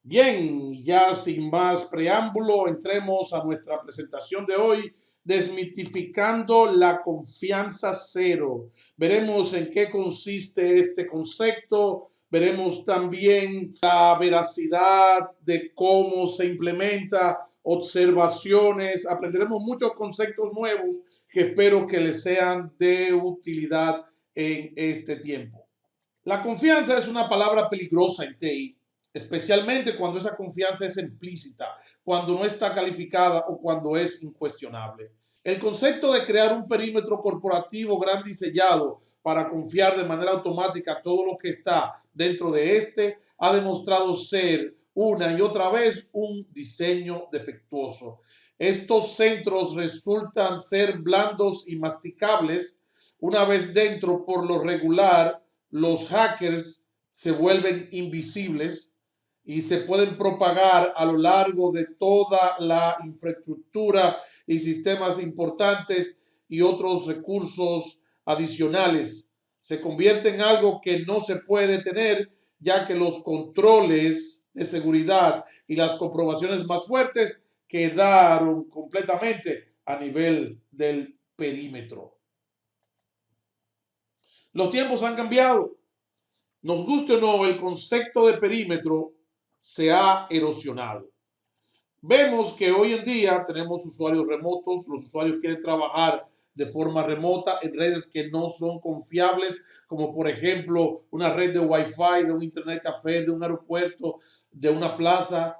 Bien, ya sin más preámbulo, entremos a nuestra presentación de hoy, desmitificando la confianza cero. Veremos en qué consiste este concepto, veremos también la veracidad de cómo se implementa, observaciones, aprenderemos muchos conceptos nuevos que espero que les sean de utilidad en este tiempo. La confianza es una palabra peligrosa en TI, especialmente cuando esa confianza es implícita, cuando no está calificada o cuando es incuestionable. El concepto de crear un perímetro corporativo gran diseñado para confiar de manera automática todo lo que está dentro de este ha demostrado ser una y otra vez un diseño defectuoso. Estos centros resultan ser blandos y masticables una vez dentro. Por lo regular, los hackers se vuelven invisibles y se pueden propagar a lo largo de toda la infraestructura y sistemas importantes y otros recursos adicionales. Se convierte en algo que no se puede tener, ya que los controles de seguridad y las comprobaciones más fuertes quedaron completamente a nivel del perímetro. Los tiempos han cambiado. Nos guste o no, el concepto de perímetro se ha erosionado. Vemos que hoy en día tenemos usuarios remotos, los usuarios quieren trabajar de forma remota en redes que no son confiables, como por ejemplo una red de Wi-Fi, de un internet café, de un aeropuerto, de una plaza.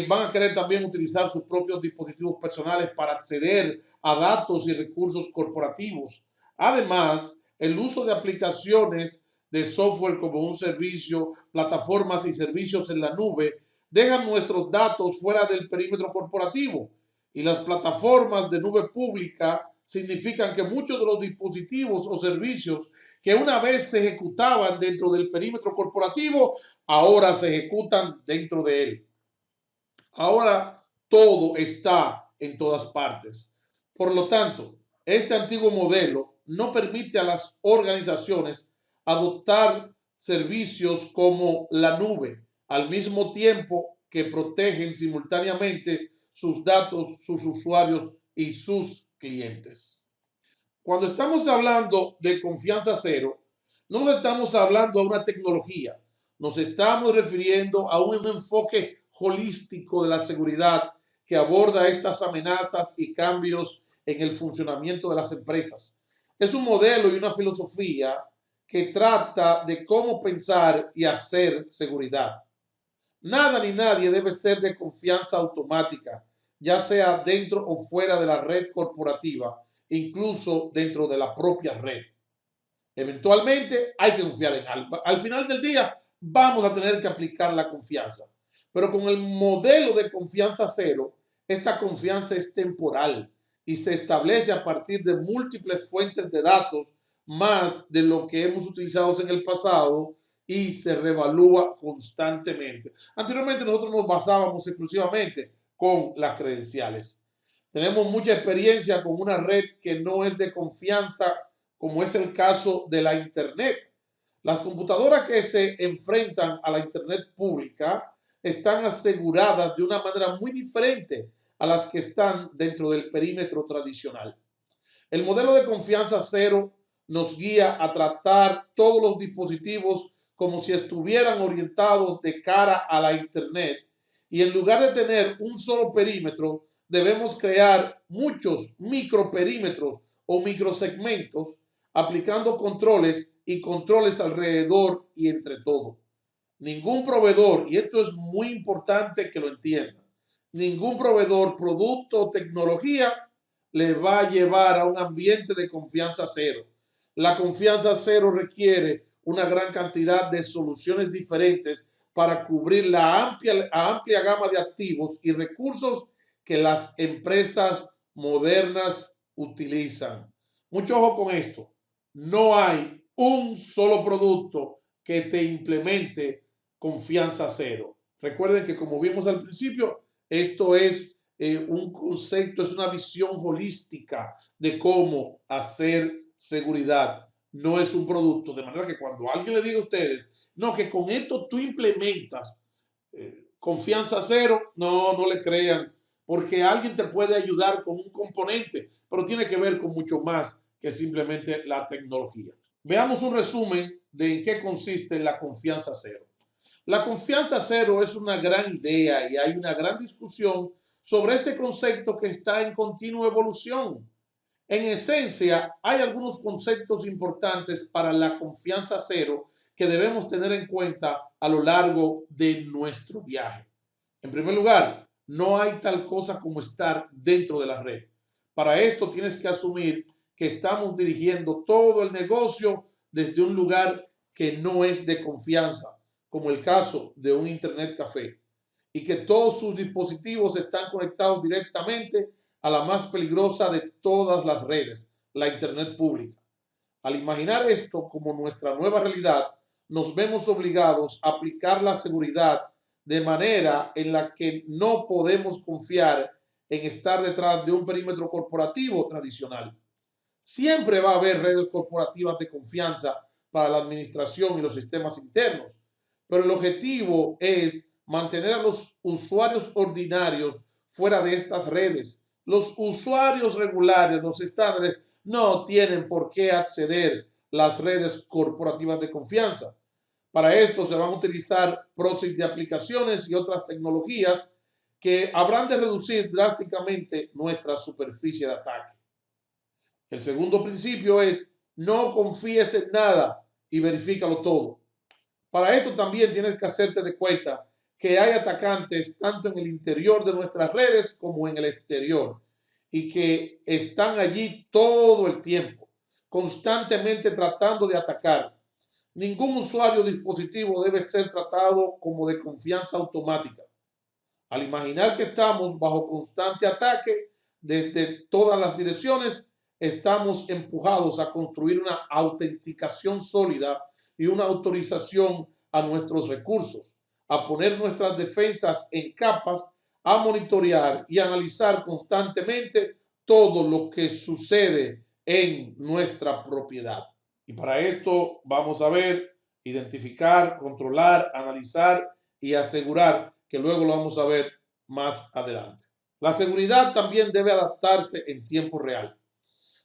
Van a querer también utilizar sus propios dispositivos personales para acceder a datos y recursos corporativos. Además, el uso de aplicaciones de software como un servicio, plataformas y servicios en la nube dejan nuestros datos fuera del perímetro corporativo, y las plataformas de nube pública significan que muchos de los dispositivos o servicios que una vez se ejecutaban dentro del perímetro corporativo ahora se ejecutan dentro de él. Ahora todo está en todas partes. Por lo tanto, este antiguo modelo no permite a las organizaciones adoptar servicios como la nube, al mismo tiempo que protegen simultáneamente sus datos, sus usuarios y sus clientes. Cuando estamos hablando de confianza cero, no nos estamos hablando a una tecnología, nos estamos refiriendo a un enfoque holístico de la seguridad que aborda estas amenazas y cambios en el funcionamiento de las empresas. Es un modelo y una filosofía que trata de cómo pensar y hacer seguridad. Nada ni nadie debe ser de confianza automática, ya sea dentro o fuera de la red corporativa, incluso dentro de la propia red. Eventualmente hay que confiar en algo. Al final del día vamos a tener que aplicar la confianza. Pero con el modelo de confianza cero, esta confianza es temporal y se establece a partir de múltiples fuentes de datos más de lo que hemos utilizado en el pasado y se revalúa constantemente. Anteriormente nosotros nos basábamos exclusivamente con las credenciales. Tenemos mucha experiencia con una red que no es de confianza, como es el caso de la Internet. Las computadoras que se enfrentan a la Internet pública están aseguradas de una manera muy diferente a las que están dentro del perímetro tradicional. El modelo de confianza cero nos guía a tratar todos los dispositivos como si estuvieran orientados de cara a la Internet, y en lugar de tener un solo perímetro, debemos crear muchos microperímetros o microsegmentos aplicando controles y controles alrededor y entre todo. Ningún proveedor, y esto es muy importante que lo entiendan, ningún proveedor, producto o tecnología le va a llevar a un ambiente de confianza cero. La confianza cero requiere una gran cantidad de soluciones diferentes para cubrir la amplia gama de activos y recursos que las empresas modernas utilizan. Mucho ojo con esto. No hay un solo producto que te implemente confianza cero. Recuerden que, como vimos al principio, esto es un concepto, es una visión holística de cómo hacer seguridad. No es un producto. De manera que cuando alguien le diga a ustedes, no, que con esto tú implementas Confianza cero, no le crean, porque alguien te puede ayudar con un componente, pero tiene que ver con mucho más que simplemente la tecnología. Veamos un resumen de en qué consiste la confianza cero. La confianza cero es una gran idea y hay una gran discusión sobre este concepto que está en continua evolución. En esencia, hay algunos conceptos importantes para la confianza cero que debemos tener en cuenta a lo largo de nuestro viaje. En primer lugar, no hay tal cosa como estar dentro de la red. Para esto tienes que asumir que estamos dirigiendo todo el negocio desde un lugar que no es de confianza, como el caso de un Internet café, y que todos sus dispositivos están conectados directamente a la más peligrosa de todas las redes, la Internet pública. Al imaginar esto como nuestra nueva realidad, nos vemos obligados a aplicar la seguridad de manera en la que no podemos confiar en estar detrás de un perímetro corporativo tradicional. Siempre va a haber redes corporativas de confianza para la administración y los sistemas internos, pero el objetivo es mantener a los usuarios ordinarios fuera de estas redes. Los usuarios regulares, los estándares, no tienen por qué acceder a las redes corporativas de confianza. Para esto se van a utilizar proxies de aplicaciones y otras tecnologías que habrán de reducir drásticamente nuestra superficie de ataque. El segundo principio es no confíes en nada y verifícalo todo. Para esto también tienes que hacerte de cuenta que hay atacantes tanto en el interior de nuestras redes como en el exterior y que están allí todo el tiempo, constantemente tratando de atacar. Ningún usuario o dispositivo debe ser tratado como de confianza automática. Al imaginar que estamos bajo constante ataque desde todas las direcciones, estamos empujados a construir una autenticación sólida y una autorización a nuestros recursos, a poner nuestras defensas en capas, a monitorear y analizar constantemente todo lo que sucede en nuestra propiedad. Y para esto vamos a ver, identificar, controlar, analizar y asegurar, que luego lo vamos a ver más adelante. La seguridad también debe adaptarse en tiempo real.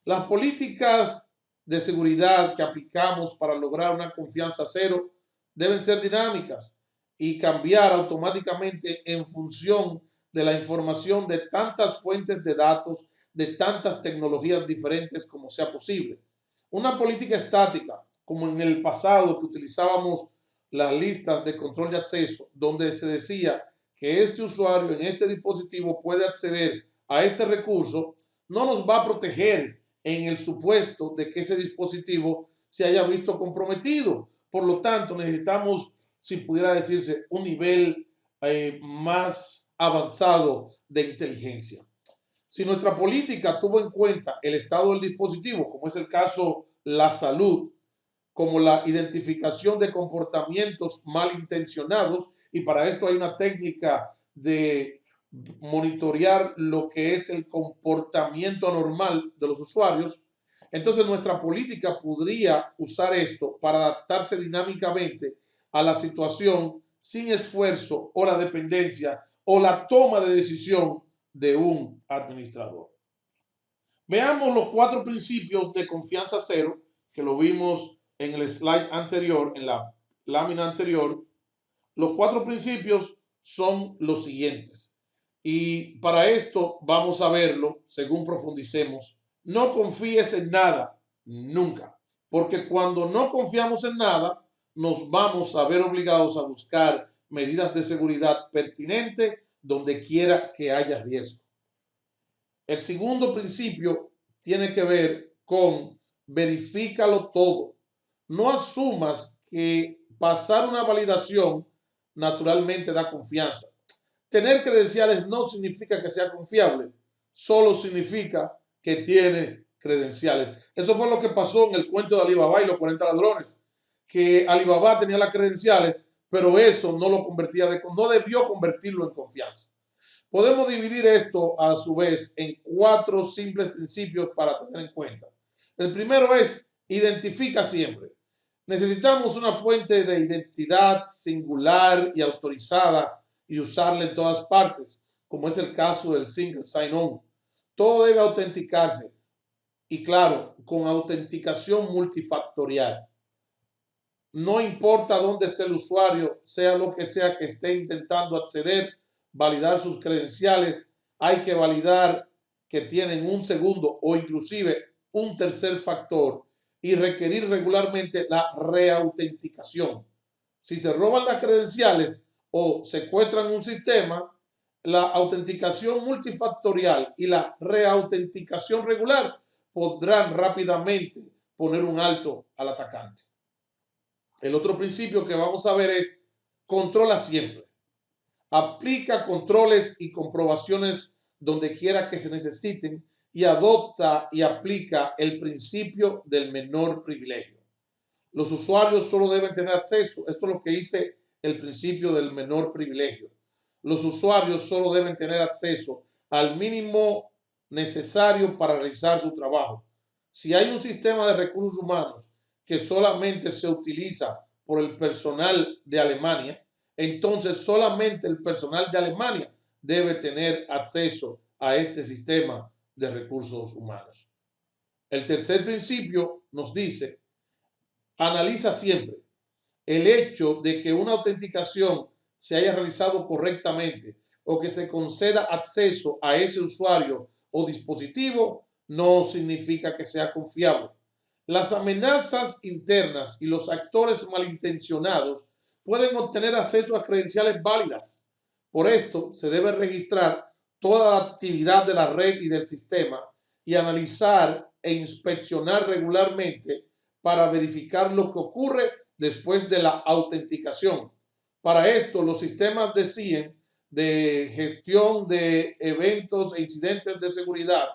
Las políticas de seguridad que aplicamos para lograr una confianza cero deben ser dinámicas y cambiar automáticamente en función de la información de tantas fuentes de datos, de tantas tecnologías diferentes como sea posible. Una política estática, como en el pasado que utilizábamos las listas de control de acceso, donde se decía que este usuario en este dispositivo puede acceder a este recurso, no nos va a proteger en el supuesto de que ese dispositivo se haya visto comprometido. Por lo tanto, necesitamos, si pudiera decirse, un nivel más avanzado de inteligencia. Si nuestra política tuvo en cuenta el estado del dispositivo, como es el caso la salud, como la identificación de comportamientos malintencionados, y para esto hay una técnica de monitorear lo que es el comportamiento anormal de los usuarios, entonces nuestra política podría usar esto para adaptarse dinámicamente a la situación sin esfuerzo o la dependencia o la toma de decisión de un administrador. Veamos los 4 principios de confianza cero que lo vimos en el slide anterior, en la lámina anterior. Los 4 principios son los siguientes. Y para esto vamos a verlo según profundicemos. No confíes en nada, nunca. Porque cuando no confiamos en nada, nos vamos a ver obligados a buscar medidas de seguridad pertinentes donde quiera que haya riesgo. El segundo principio tiene que ver con verifícalo todo. No asumas que pasar una validación naturalmente da confianza. Tener credenciales no significa que sea confiable, solo significa que tiene credenciales. Eso fue lo que pasó en el cuento de Alibaba y los 40 ladrones, que Alibaba tenía las credenciales, pero eso no lo convertía no debió convertirlo en confianza. Podemos dividir esto a su vez en 4 simples principios para tener en cuenta. El primero es identifica siempre. Necesitamos una fuente de identidad singular y autorizada y usarla en todas partes, como es el caso del single sign-on. Todo debe autenticarse y claro, con autenticación multifactorial. No importa dónde esté el usuario, sea lo que sea que esté intentando acceder, validar sus credenciales, hay que validar que tienen un segundo o inclusive un tercer factor y requerir regularmente la reautenticación. Si se roban las credenciales o secuestran un sistema, la autenticación multifactorial y la reautenticación regular podrán rápidamente poner un alto al atacante. El otro principio que vamos a ver es controla siempre. Aplica controles y comprobaciones donde quiera que se necesiten y adopta y aplica el principio del menor privilegio. Los usuarios solo deben tener acceso, esto es lo que dice el principio del menor privilegio. Los usuarios solo deben tener acceso al mínimo necesario para realizar su trabajo. Si hay un sistema de recursos humanos que solamente se utiliza por el personal de Alemania, entonces solamente el personal de Alemania debe tener acceso a este sistema de recursos humanos. El tercer principio nos dice, analiza siempre el hecho de que una autenticación se haya realizado correctamente o que se conceda acceso a ese usuario o dispositivo no significa que sea confiable. Las amenazas internas y los actores malintencionados pueden obtener acceso a credenciales válidas. Por esto, se debe registrar toda la actividad de la red y del sistema y analizar e inspeccionar regularmente para verificar lo que ocurre después de la autenticación. Para esto, los sistemas de CIEM, de gestión de eventos e incidentes de seguridad,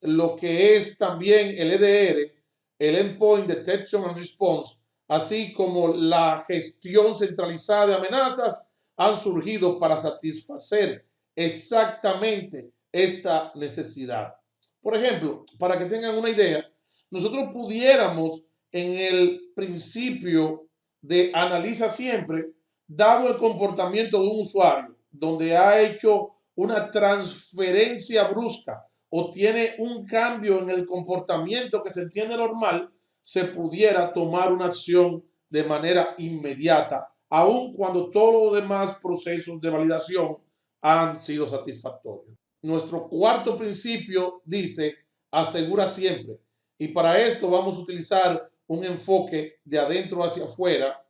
lo que es también el EDR, el Endpoint Detection and Response, así como la gestión centralizada de amenazas, han surgido para satisfacer exactamente esta necesidad. Por ejemplo, para que tengan una idea, nosotros pudiéramos en el principio de analiza siempre, dado el comportamiento de un usuario, donde ha hecho una transferencia brusca o tiene un cambio en el comportamiento que se entiende normal, se pudiera tomar una acción de manera inmediata, aun cuando todos los demás procesos de validación han sido satisfactorios. Nuestro cuarto principio dice, asegura siempre. Y para esto vamos a utilizar un enfoque de adentro hacia afuera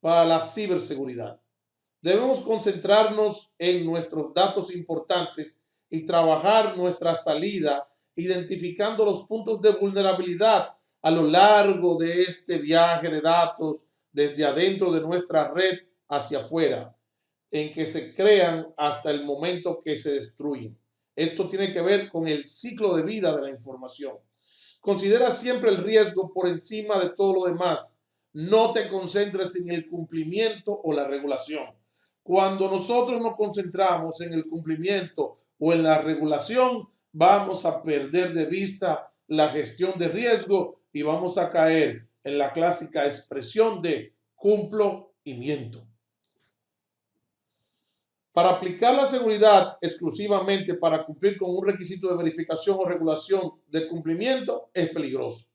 para la ciberseguridad. Debemos concentrarnos en nuestros datos importantes y trabajar nuestra salida identificando los puntos de vulnerabilidad a lo largo de este viaje de datos desde adentro de nuestra red hacia afuera, en que se crean hasta el momento que se destruyen. Esto tiene que ver con el ciclo de vida de la información. Considera siempre el riesgo por encima de todo lo demás. No te concentres en el cumplimiento o la regulación. Cuando nosotros nos concentramos en el cumplimiento o en la regulación, vamos a perder de vista la gestión de riesgo y vamos a caer en la clásica expresión de cumplo y miento. Para aplicar la seguridad exclusivamente para cumplir con un requisito de verificación o regulación de cumplimiento es peligroso.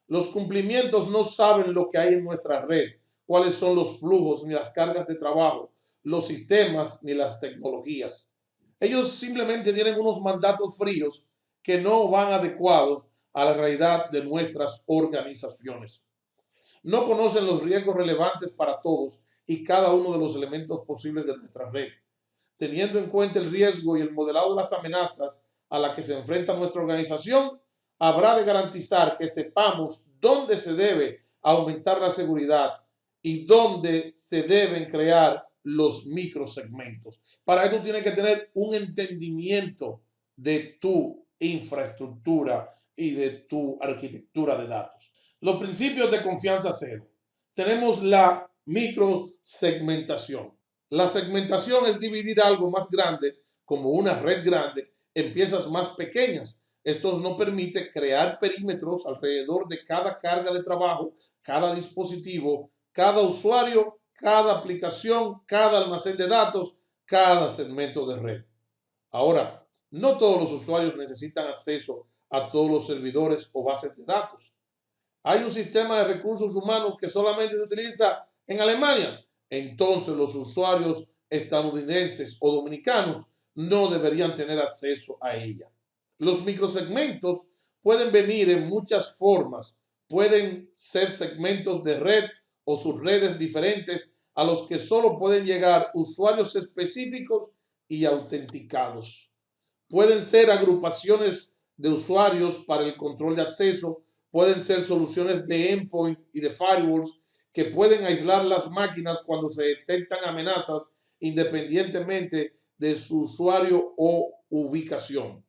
Los cumplimientos no saben lo que hay en nuestra red, cuáles son los flujos ni las cargas de trabajo, los sistemas ni las tecnologías. Ellos simplemente tienen unos mandatos fríos que no van adecuados a la realidad de nuestras organizaciones. No conocen los riesgos relevantes para todos y cada uno de los elementos posibles de nuestra red. Teniendo en cuenta el riesgo y el modelado de las amenazas a las que se enfrenta nuestra organización, habrá de garantizar que sepamos dónde se debe aumentar la seguridad y dónde se deben crear los microsegmentos. Para esto tienes que tener un entendimiento de tu infraestructura y de tu arquitectura de datos. Los principios de confianza cero. Tenemos la microsegmentación. La segmentación es dividir algo más grande, como una red grande, en piezas más pequeñas. Esto nos permite crear perímetros alrededor de cada carga de trabajo, cada dispositivo, cada usuario, cada aplicación, cada almacén de datos, cada segmento de red. Ahora, no todos los usuarios necesitan acceso a todos los servidores o bases de datos. Hay un sistema de recursos humanos que solamente se utiliza en Alemania. Entonces los usuarios estadounidenses o dominicanos no deberían tener acceso a ella. Los microsegmentos pueden venir en muchas formas. Pueden ser segmentos de red o subredes diferentes a los que solo pueden llegar usuarios específicos y autenticados. Pueden ser agrupaciones de usuarios para el control de acceso. Pueden ser soluciones de endpoint y de firewalls que pueden aislar las máquinas cuando se detectan amenazas independientemente de su usuario o ubicación.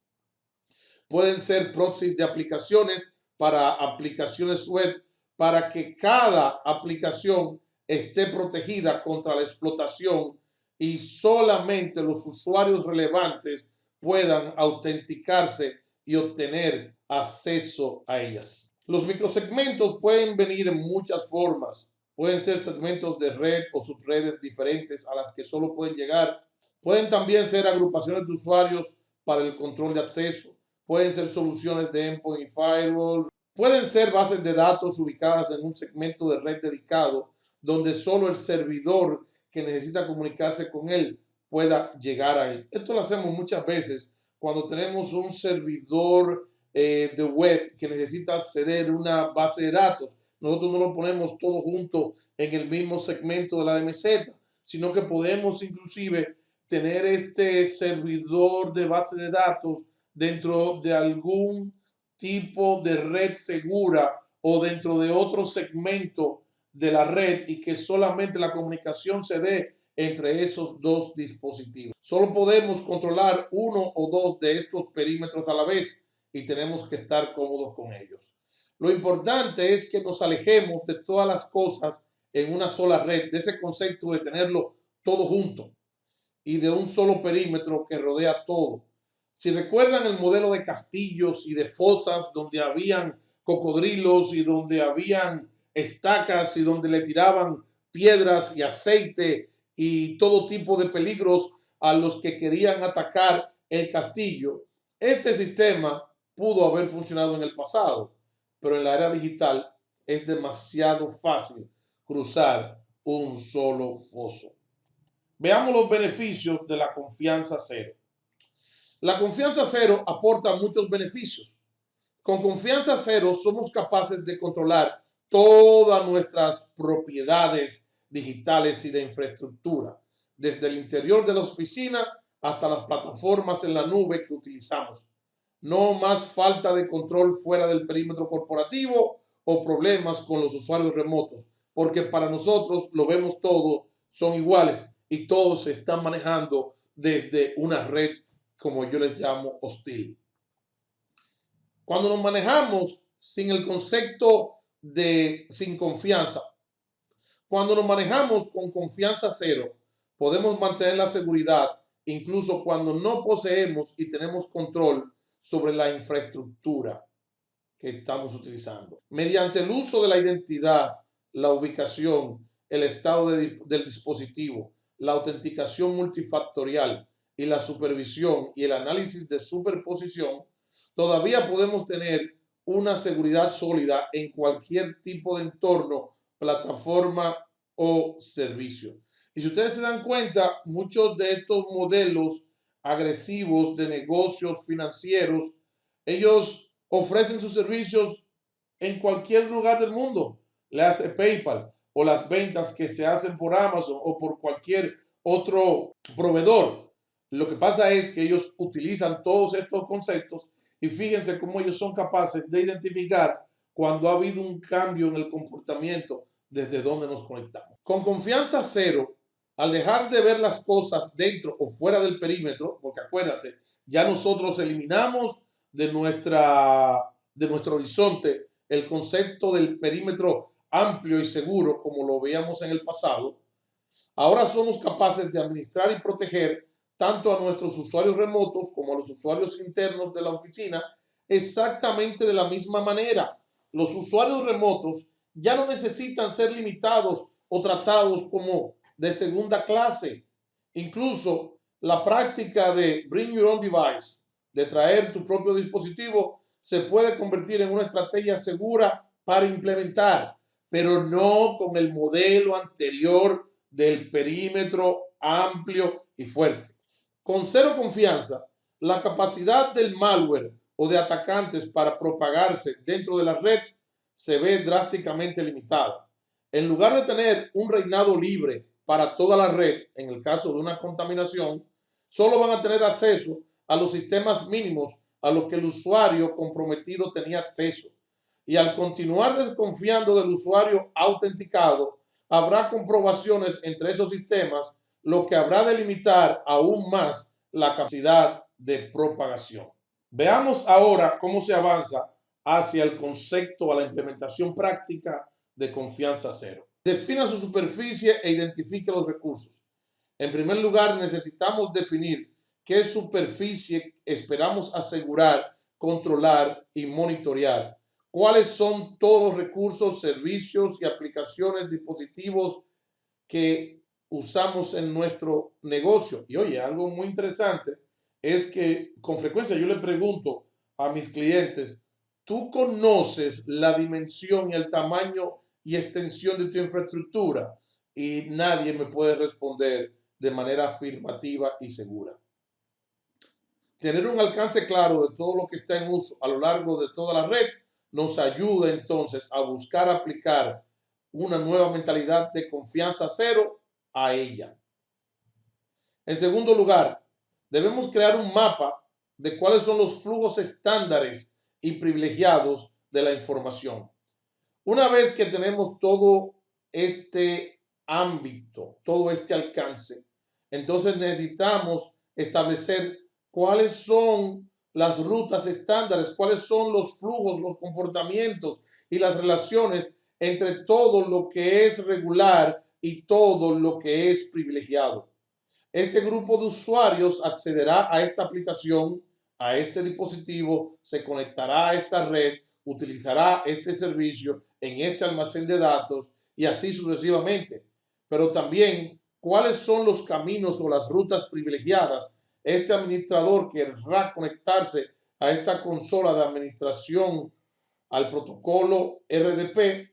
Pueden ser proxies de aplicaciones para aplicaciones web para que cada aplicación esté protegida contra la explotación y solamente los usuarios relevantes puedan autenticarse y obtener acceso a ellas. Los microsegmentos pueden venir en muchas formas. Pueden ser segmentos de red o subredes diferentes a las que solo pueden llegar. Pueden también ser agrupaciones de usuarios para el control de acceso. Pueden ser soluciones de endpoint y firewall. Pueden ser bases de datos ubicadas en un segmento de red dedicado donde solo el servidor que necesita comunicarse con él pueda llegar a él. Esto lo hacemos muchas veces cuando tenemos un servidor de web que necesita acceder a una base de datos. Nosotros no lo ponemos todo junto en el mismo segmento de la DMZ, sino que podemos inclusive tener este servidor de base de datos dentro de algún tipo de red segura o dentro de otro segmento de la red y que solamente la comunicación se dé entre esos dos dispositivos. Solo podemos controlar uno o dos de estos perímetros a la vez y tenemos que estar cómodos con ellos. Lo importante es que nos alejemos de todas las cosas en una sola red, de ese concepto de tenerlo todo junto y de un solo perímetro que rodea todo. Si recuerdan el modelo de castillos y de fosas donde habían cocodrilos y donde habían estacas y donde le tiraban piedras y aceite y todo tipo de peligros a los que querían atacar el castillo, este sistema pudo haber funcionado en el pasado, pero en la era digital es demasiado fácil cruzar un solo foso. Veamos los beneficios de la confianza cero. La confianza cero aporta muchos beneficios. Con confianza cero somos capaces de controlar todas nuestras propiedades digitales y de infraestructura, desde el interior de la oficina hasta las plataformas en la nube que utilizamos. No más falta de control fuera del perímetro corporativo o problemas con los usuarios remotos, porque para nosotros lo vemos todo, son iguales y todos se están manejando desde una red, como yo les llamo, hostil. Cuando nos manejamos sin el concepto de sin confianza, cuando nos manejamos con confianza cero, podemos mantener la seguridad incluso cuando no poseemos y tenemos control sobre la infraestructura que estamos utilizando. Mediante el uso de la identidad, la ubicación, el estado del dispositivo, la autenticación multifactorial y la supervisión y el análisis de superposición, todavía podemos tener una seguridad sólida en cualquier tipo de entorno, plataforma o servicio. Y si ustedes se dan cuenta, muchos de estos modelos agresivos de negocios financieros, ellos ofrecen sus servicios en cualquier lugar del mundo. Le hace PayPal o las ventas que se hacen por Amazon o por cualquier otro proveedor. Lo que pasa es que ellos utilizan todos estos conceptos y fíjense cómo ellos son capaces de identificar cuando ha habido un cambio en el comportamiento desde donde nos conectamos. Con confianza cero, al dejar de ver las cosas dentro o fuera del perímetro, porque acuérdate, ya nosotros eliminamos de nuestro horizonte el concepto del perímetro amplio y seguro como lo veíamos en el pasado, ahora somos capaces de administrar y proteger tanto a nuestros usuarios remotos como a los usuarios internos de la oficina exactamente de la misma manera. Los usuarios remotos ya no necesitan ser limitados o tratados como de segunda clase. Incluso La práctica de bring your own device, de traer tu propio dispositivo, se puede convertir en una estrategia segura para implementar, pero no con el modelo anterior del perímetro amplio y fuerte. Con cero confianza, la capacidad del malware o de atacantes para propagarse dentro de la red se ve drásticamente limitada. En lugar de tener un reinado libre para toda la red, en el caso de una contaminación, solo van a tener acceso a los sistemas mínimos a los que el usuario comprometido tenía acceso. Y al continuar desconfiando del usuario autenticado, habrá comprobaciones entre esos sistemas, lo que habrá de limitar aún más la capacidad de propagación. Veamos ahora cómo se avanza hacia el concepto, a la implementación práctica de confianza cero. Defina su superficie e identifique los recursos. En primer lugar, necesitamos definir qué superficie esperamos asegurar, controlar y monitorear. ¿Cuáles son todos los recursos, servicios y aplicaciones, dispositivos que usamos en nuestro negocio? Y oye, algo muy interesante es que con frecuencia yo le pregunto a mis clientes, ¿tú conoces la dimensión y el tamaño y extensión de tu infraestructura? Y nadie me puede responder de manera afirmativa y segura. Tener un alcance claro de todo lo que está en uso a lo largo de toda la red nos ayuda entonces a buscar aplicar una nueva mentalidad de confianza cero a ella. En segundo lugar, debemos crear un mapa de cuáles son los flujos estándares y privilegiados de la información. Una vez que tenemos todo este ámbito, todo este alcance, entonces necesitamos establecer cuáles son las rutas estándares, cuáles son los flujos, los comportamientos y las relaciones entre todo lo que es regular y todo lo que es privilegiado. Este grupo de usuarios accederá a esta aplicación, a este dispositivo, se conectará a esta red, utilizará este servicio en este almacén de datos y así sucesivamente. Pero también, ¿cuáles son los caminos o las rutas privilegiadas? Este administrador querrá conectarse a esta consola de administración, al protocolo RDP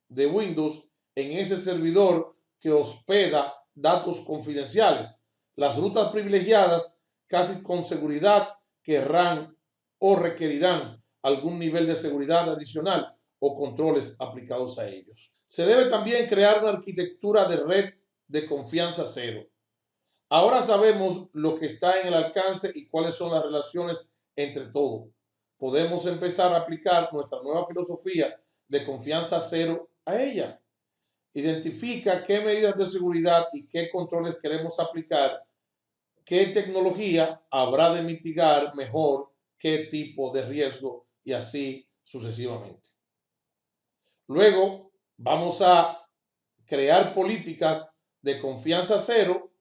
de Windows en ese servidor que hospeda datos confidenciales. Las rutas privilegiadas casi con seguridad querrán o requerirán algún nivel de seguridad adicional o controles aplicados a ellos. Se debe también crear una arquitectura de red de confianza cero. Ahora sabemos lo que está en el alcance y cuáles son las relaciones entre todo. Podemos empezar a aplicar nuestra nueva filosofía de confianza cero a ella. Identifica qué medidas de seguridad y qué controles queremos aplicar, qué tecnología habrá de mitigar mejor qué tipo de riesgo y así sucesivamente. Luego vamos a crear políticas de confianza cero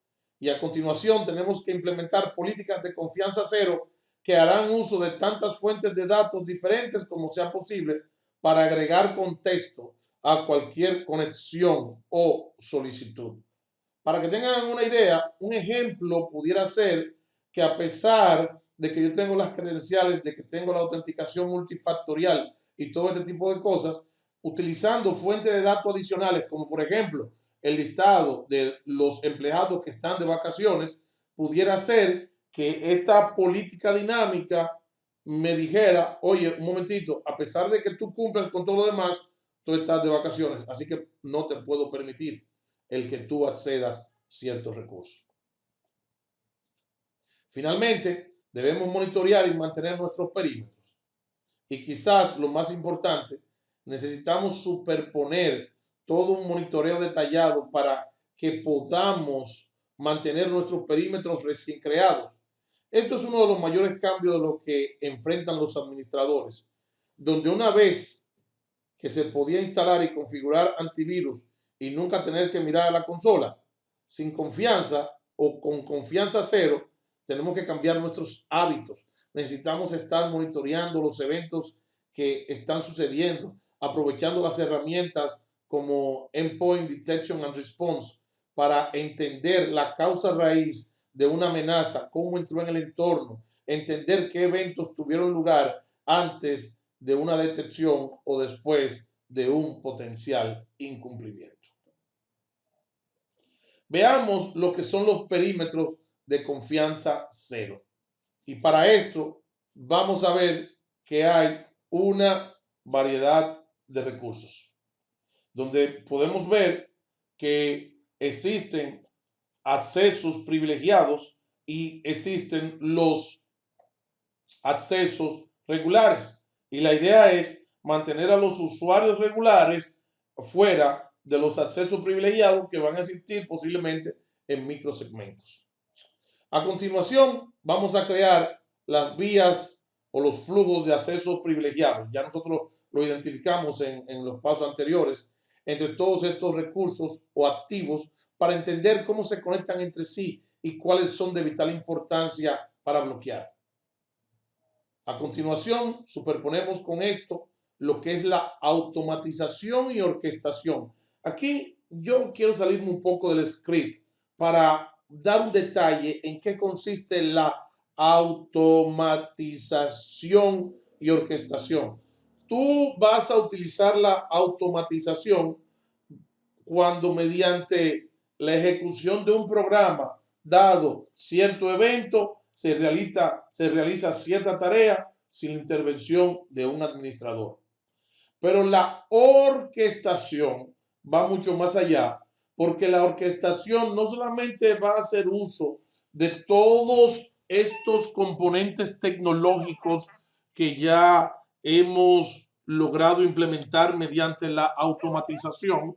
y a continuación tenemos que implementar políticas de confianza cero que harán uso de tantas fuentes de datos diferentes como sea posible para agregar contexto a cualquier conexión o solicitud. Para que tengan una idea, un ejemplo pudiera ser que a pesar de que yo tengo las credenciales, de que tengo la autenticación multifactorial y todo este tipo de cosas, utilizando fuentes de datos adicionales, como por ejemplo el listado de los empleados que están de vacaciones, pudiera ser que esta política dinámica me dijera, oye, un momentito, a pesar de que tú cumples con todo lo demás, tú estás de vacaciones, así que no te puedo permitir el que tú accedas ciertos recursos. Finalmente, debemos monitorear y mantener nuestros perímetros. Y quizás lo más importante, necesitamos superponer todo un monitoreo detallado para que podamos mantener nuestros perímetros recién creados. Esto es uno de los mayores cambios de los que enfrentan los administradores, donde una vez que se podía instalar y configurar antivirus y nunca tener que mirar a la consola, sin confianza o con confianza cero, tenemos que cambiar nuestros hábitos. Necesitamos estar monitoreando los eventos que están sucediendo, aprovechando las herramientas como Endpoint Detection and Response para entender la causa raíz de una amenaza, cómo entró en el entorno, entender qué eventos tuvieron lugar antes de una detección o después de un potencial incumplimiento. Veamos lo que son los perímetros de confianza cero. Y para esto vamos a ver que hay una variedad de recursos, donde podemos ver que existen accesos privilegiados y existen los accesos regulares. Y la idea es mantener a los usuarios regulares fuera de los accesos privilegiados que van a existir posiblemente en microsegmentos. A continuación, vamos a crear las vías o los flujos de acceso privilegiados. Ya nosotros lo identificamos en los pasos anteriores entre todos estos recursos o activos para entender cómo se conectan entre sí y cuáles son de vital importancia para bloquear. A continuación, superponemos con esto lo que es la automatización y orquestación. Aquí yo quiero salirme un poco del script para dar un detalle en qué consiste la automatización y orquestación. Tú vas a utilizar la automatización cuando mediante la ejecución de un programa dado cierto evento se realiza cierta tarea sin la intervención de un administrador. Pero la orquestación va mucho más allá, porque la orquestación no solamente va a hacer uso de todos estos componentes tecnológicos que ya hemos logrado implementar mediante la automatización,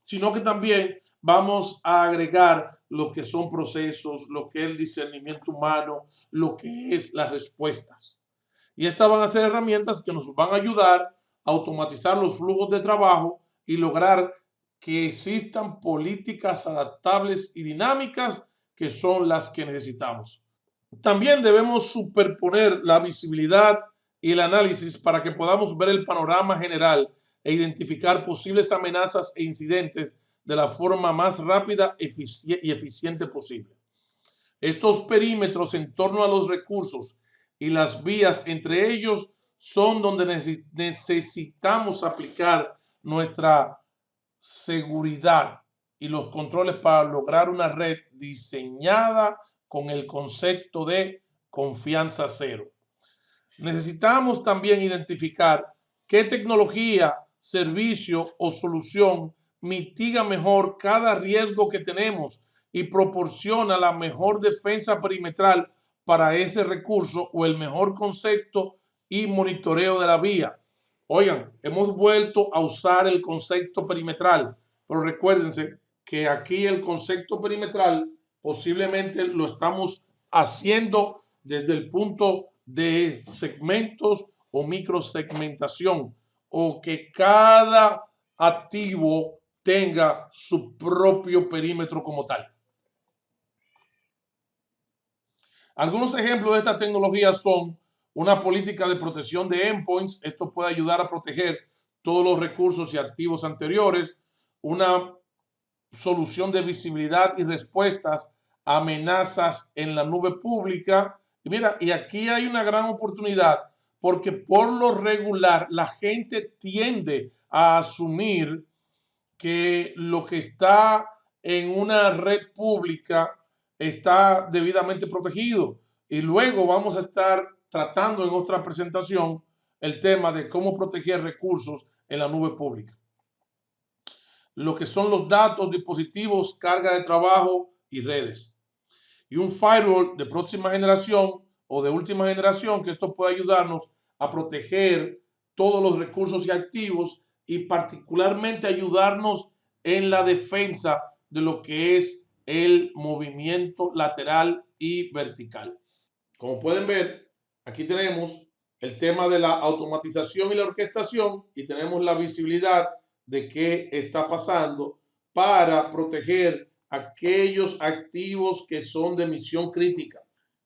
sino que también vamos a agregar lo que son procesos, lo que es el discernimiento humano, lo que es las respuestas. Y estas van a ser herramientas que nos van a ayudar a automatizar los flujos de trabajo y lograr que existan políticas adaptables y dinámicas que son las que necesitamos. También debemos superponer la visibilidad y el análisis para que podamos ver el panorama general e identificar posibles amenazas e incidentes de la forma más rápida y eficiente posible. Estos perímetros en torno a los recursos y las vías entre ellos son donde necesitamos aplicar nuestra seguridad y los controles para lograr una red diseñada con el concepto de confianza cero. Necesitamos también identificar qué tecnología, servicio o solución mitiga mejor cada riesgo que tenemos y proporciona la mejor defensa perimetral para ese recurso o el mejor concepto y monitoreo de la vía. Oigan, hemos vuelto a usar el concepto perimetral, pero recuérdense que aquí el concepto perimetral posiblemente lo estamos haciendo desde el punto de segmentos o microsegmentación, o que cada activo tenga su propio perímetro como tal. Algunos ejemplos de estas tecnologías son una política de protección de endpoints. Esto puede ayudar a proteger todos los recursos y activos anteriores. Una solución de visibilidad y respuestas a amenazas en la nube pública. Y mira, y aquí hay una gran oportunidad porque por lo regular la gente tiende a asumir que lo que está en una red pública está debidamente protegido. Y luego vamos a estar tratando en otra presentación el tema de cómo proteger recursos en la nube pública. Lo que son los datos, dispositivos, carga de trabajo y redes. Y un firewall de próxima generación o de última generación, que esto puede ayudarnos a proteger todos los recursos y activos y particularmente ayudarnos en la defensa de lo que es el movimiento lateral y vertical. Como pueden ver, aquí tenemos el tema de la automatización y la orquestación y tenemos la visibilidad de qué está pasando para proteger aquellos activos que son de misión crítica.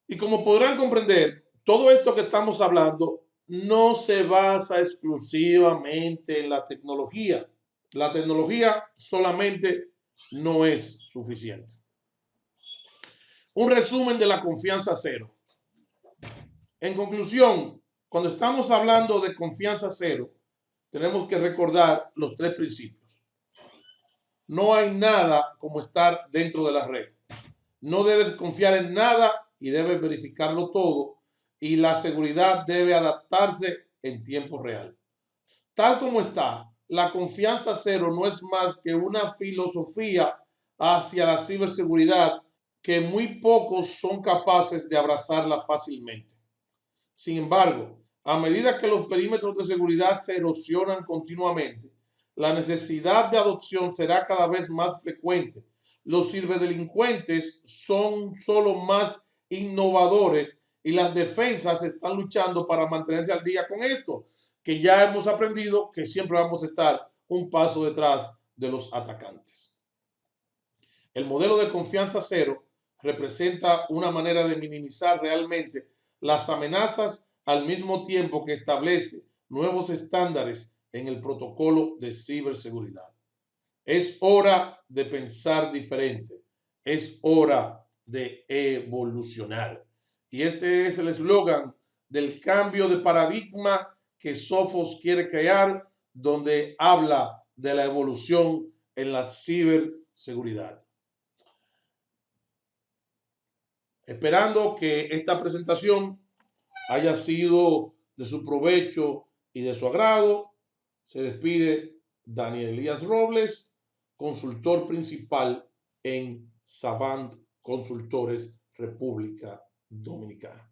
Y como podrán comprender, todo esto que estamos hablando no se basa exclusivamente en la tecnología. La tecnología solamente no es suficiente. un resumen de la confianza cero. En conclusión, cuando estamos hablando de confianza cero, tenemos que recordar los tres principios. No hay nada como estar dentro de la red. No debes confiar en nada y debes verificarlo todo. Y la seguridad debe adaptarse en tiempo real. Tal como está, la confianza cero no es más que una filosofía hacia la ciberseguridad que muy pocos son capaces de abrazarla fácilmente. Sin embargo, a medida que los perímetros de seguridad se erosionan continuamente, la necesidad de adopción será cada vez más frecuente. Los ciberdelincuentes son solo más innovadores y las defensas están luchando para mantenerse al día con esto, que ya hemos aprendido que siempre vamos a estar un paso detrás de los atacantes. El modelo de confianza cero representa una manera de minimizar realmente las amenazas al mismo tiempo que establece nuevos estándares en el protocolo de ciberseguridad. Es hora de pensar diferente. Es hora de evolucionar. Y este es el eslogan del cambio de paradigma que Sophos quiere crear, donde habla de la evolución en la ciberseguridad. Esperando que esta presentación haya sido de su provecho y de su agrado, se despide Daniel Elías Robles, consultor principal en Savant Consultores, República Dominicana.